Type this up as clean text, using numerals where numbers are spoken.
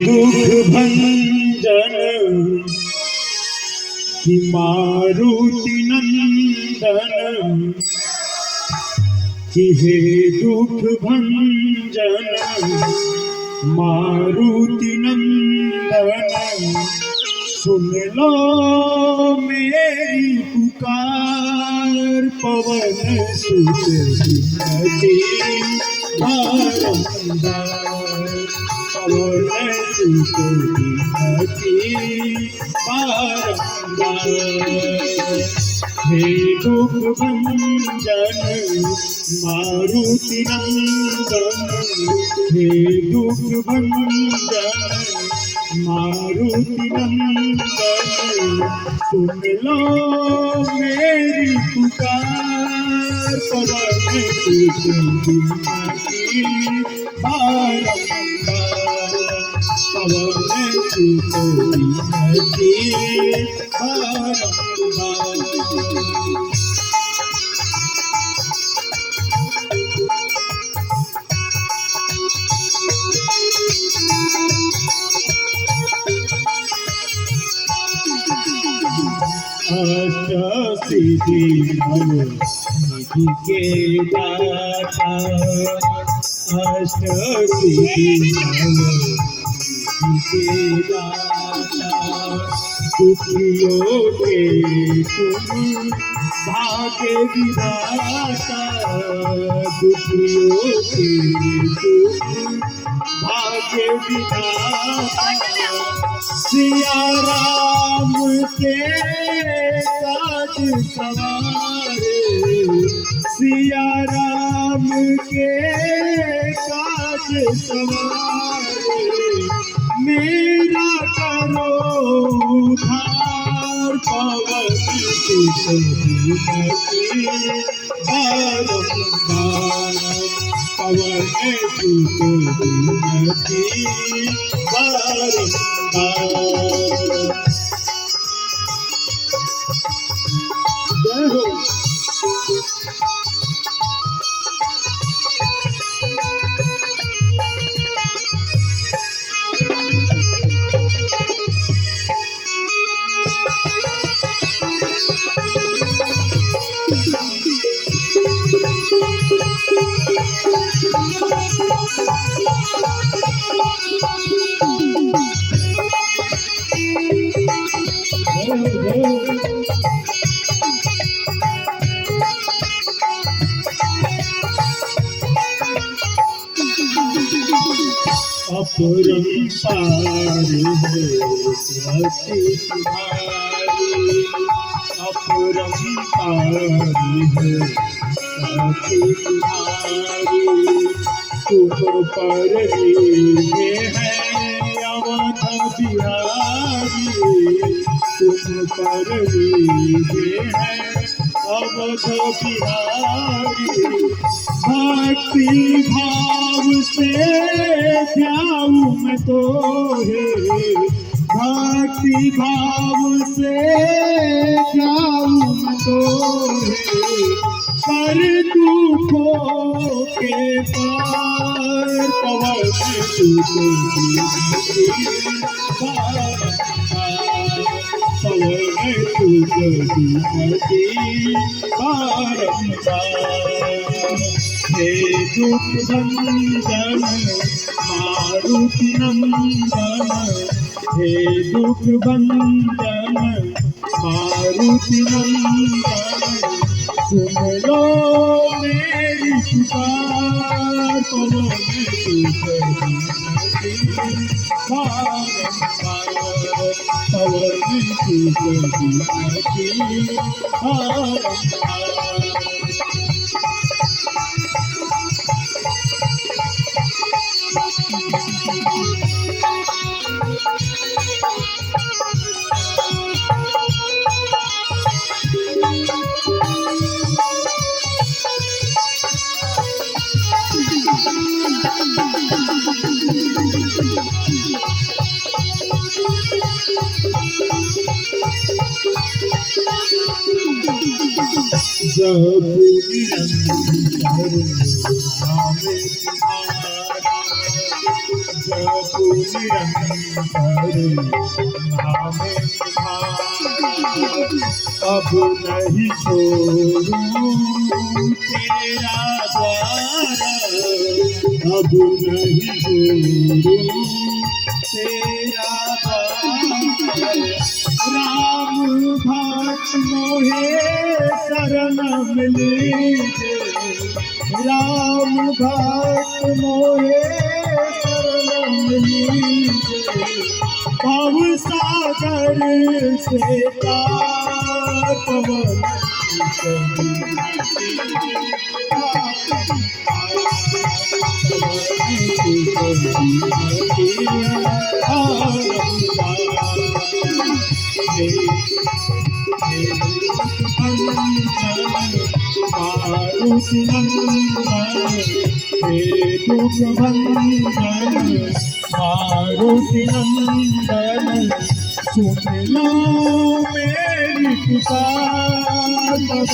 दुख भंजन कि मारुति नंदन कि हे दुख भंजन मारुति नंदन सुन लो मेरी पुकार पवन सुत विनती बारंबार पवन सुत विनती बारंबार हे दुख भंजन मारुति नंदन हे दुख भंजन मारुति नंदन सुन लो मेरी पुकार पवन सुत विनती बारंबार पवन सुत विनती बारंबार अष्ट सिद्धि नव निधि के दाता अष्ट सिद्धि नव निधि के दाता दुखियों के तुम भाग्य विधाता दुखियों के तुम भाग्य विधाता सिया राम के काज सवारे सिया राम के काज सवारे मेरा करो उद्धार पवन सुत विनती बारंबार पवन सुत विनती बारंबार जय हो अपरंपार है सती तुम्हारी अपरंपार है सती तुम्हारी तुम पर में है अवध बिहारी तुम पर में है अवध बिहारी भक्ति भाव से ध्याऊं मैं तो है भक्ति भाव से ध्याऊं मैं तो है कर दुखों के पार पवन सुत विनती बारंबार पवन सुत विनती बारंबार हे दुख भंजन मारुति नंदन हे दुख भंजन मारुति नंदन सुन लो मेरी पुकार पवन सुत विनती बारंबार पवन सुत विनती बारंबार जब निरंतर नाम तुम्हारा जब निरंतर नाम तुम्हारा। अब नहीं छोड़ूं तेरा द्वार, अब नहीं छोड़ूं तेरा द्वार। राम भक्त मोहे शरण लीजे, राम भक्त मोहे शरण लीजे। भव सागर से पार पवन मारुति नंदन हे दुख भंजन मारुति नंदन। सुन लो मेरी पुकार, पवन